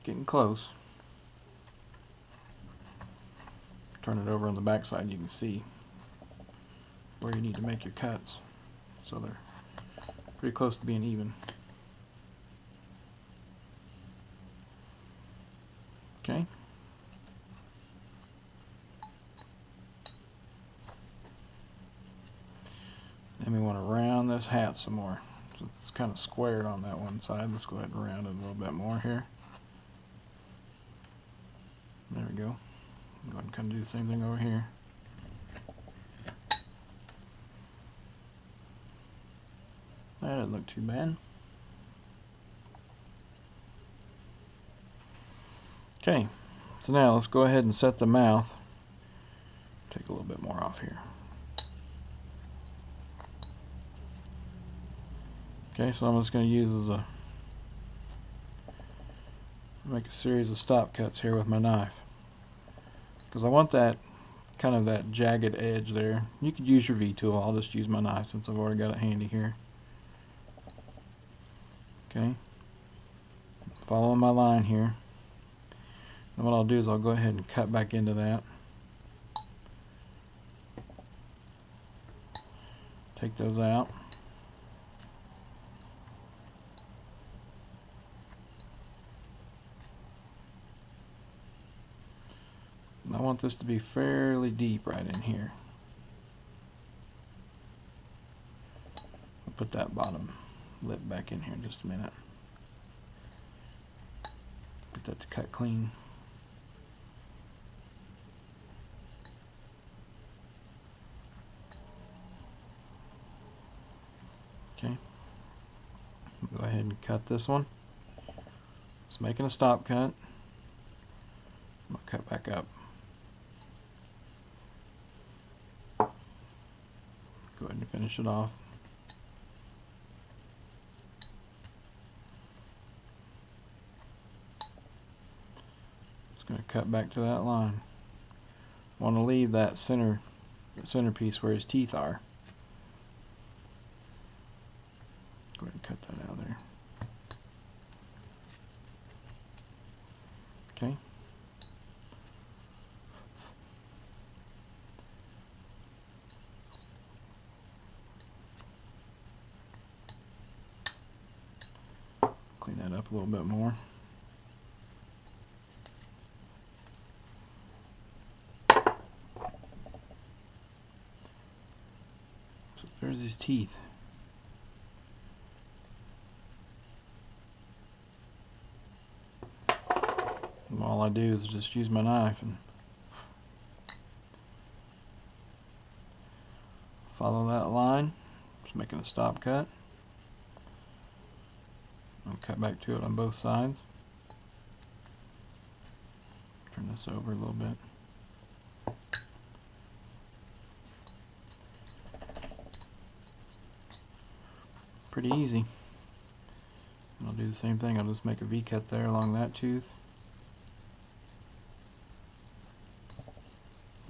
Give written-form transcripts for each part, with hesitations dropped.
Getting close. Turn it over on the back side, you can see where you need to make your cuts. So they're pretty close to being even. Okay. Then we want to round this hat some more. So it's kind of squared on that one side. Let's go ahead and round it a little bit more here. There we go. Go ahead and kind of do the same thing over here. That doesn't look too bad. Okay, so now let's go ahead and set the mouth. Take a little bit more off here. Okay, so I'm just going to use as make a series of stop cuts here with my knife, because I want that kind of that jagged edge there. You could use your V-tool. I'll just use my knife since I've already got it handy here. Okay, follow my line here. And what I'll do is I'll go ahead and cut back into that. Take those out. And I want this to be fairly deep right in here. I'll put that bottom lip back in here in just a minute. Get that to cut clean. Okay, go ahead and cut this one. It's making a stop cut. I'll cut back up. Go ahead and finish it off. Just going to cut back to that line. Want to leave that centerpiece where his teeth are. Go ahead and cut that out of there. Okay. Clean that up a little bit more. So there's his teeth. And all I do is just use my knife and follow that line. Just making a stop cut. I'll cut back to it on both sides. Turn this over a little bit. Pretty easy. And I'll do the same thing. I'll just make a V cut there along that tooth.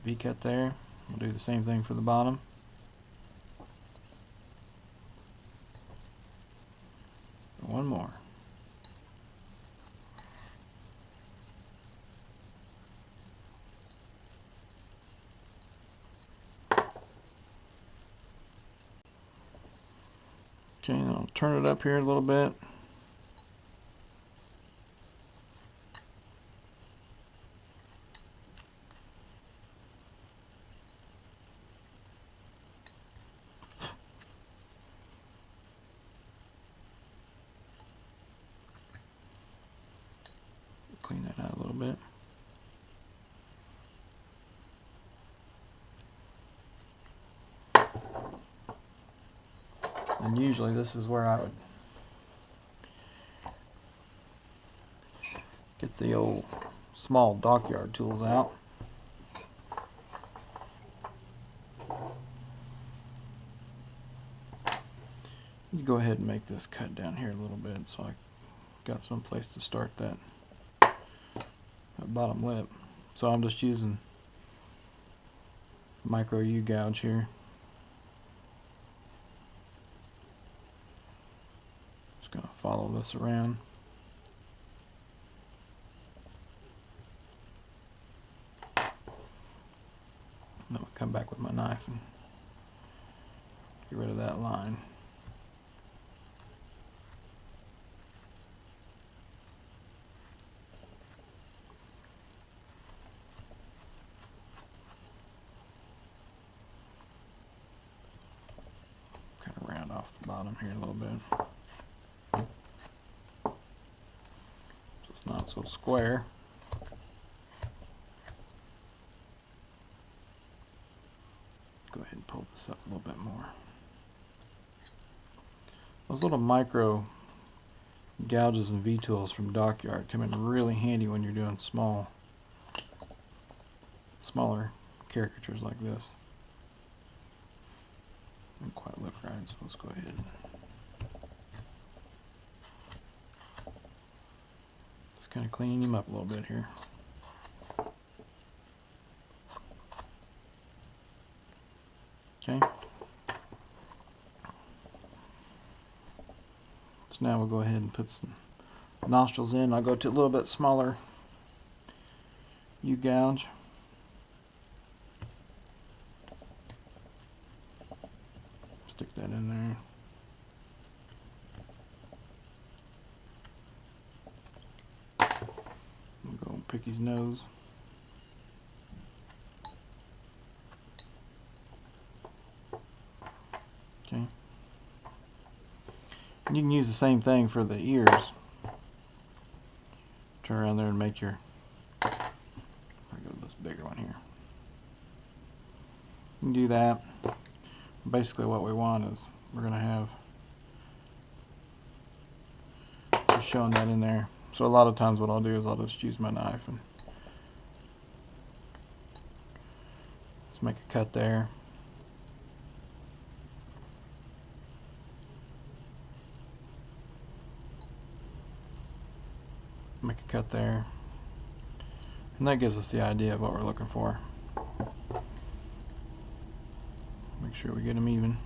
V cut there. We'll do the same thing for the bottom. One more. Okay, and I'll turn it up here a little bit. Clean that out a little bit. And usually this is where I would get the old small dockyard tools out. You go ahead and make this cut down here a little bit so I got some place to start that bottom lip. So I'm just using micro U-gouge here. Just gonna follow this around. back with my knife and get rid of that line. Kind of round off the bottom here a little bit, so it's not so square. Go ahead and pull this up a little bit more. Those little micro gouges and V-tools from Dockyard come in really handy when you're doing smaller caricatures like this. Didn't quite look right, so let's go ahead and just kind of cleaning him up a little bit here. Okay. So now we'll go ahead and put some nostrils in. I'll go to a little bit smaller U-gouge. Stick that in there. We'll go and pick his nose. Okay. And you can use the same thing for the ears. Turn around there and make your, I'll go to this bigger one here. You can do that. Basically what we want is we're going to have just showing that in there. So a lot of times what I'll do is I'll just use my knife and just make a cut there. Make a cut there, and that gives us the idea of what we're looking for. Make sure we get them even.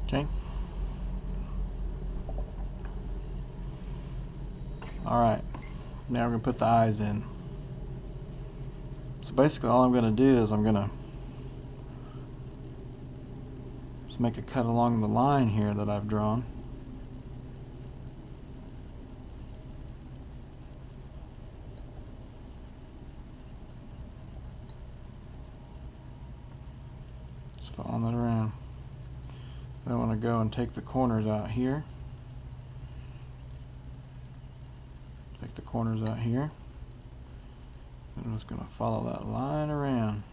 Okay. Alright, now we're going to put the eyes in. So basically all I'm going to do is I'm going to just make a cut along the line here that I've drawn. Just following that around. Then I want to go and take the corners out here. Take the corners out here. And I'm just going to follow that line around.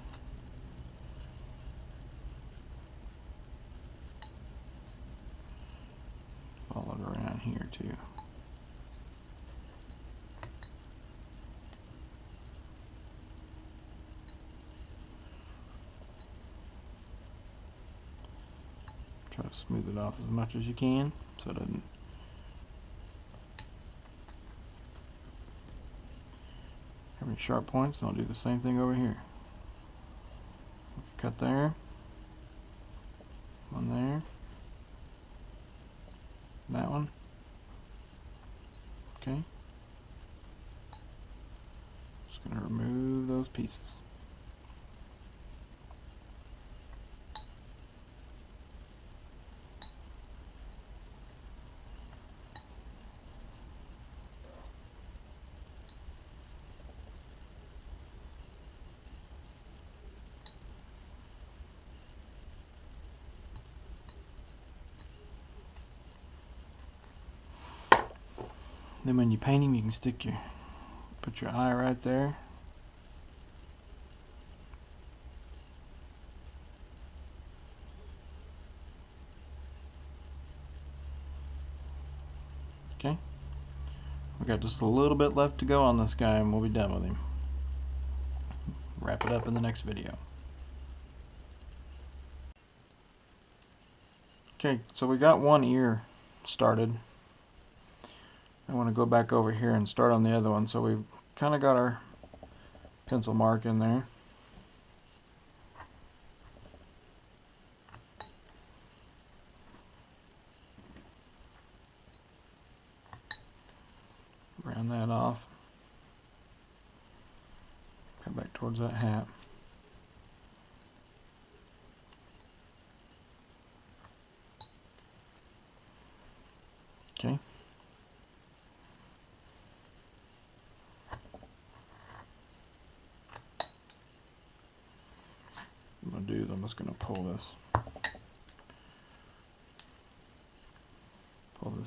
Follow it around here too. Try to smooth it off as much as you can so it doesn't have any sharp points. And I'll do the same thing over here. Cut there, one there, that one. Okay. Just going to remove those pieces. Then when you paint him, you can put your eye right there. Okay. We got just a little bit left to go on this guy and we'll be done with him. Wrap it up in the next video. Okay, so we got one ear started. I want to go back over here and start on the other one. So we've kind of got our pencil mark in there. Round that off. Come back towards that hat. Okay. What I'm going to do is I'm just going to pull this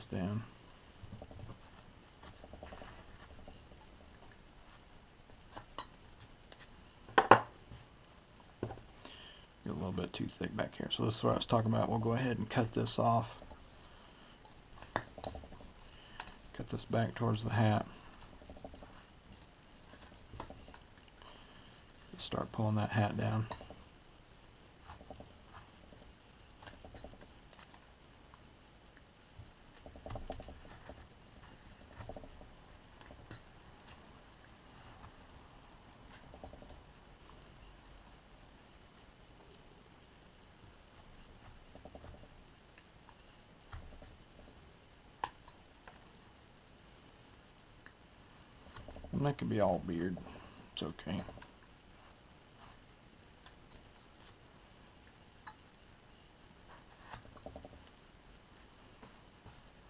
down. Get a little bit too thick back here. So this is what I was talking about. We'll go ahead and cut this off. Cut this back towards the hat. Start pulling that hat down. And that could be all beard. It's okay.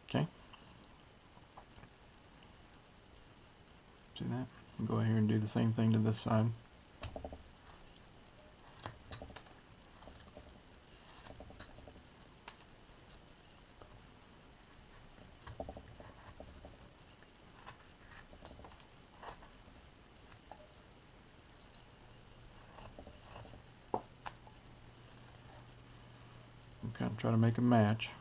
Okay. See that? I'll go ahead and do the same thing to this side. Kind of try to make a match.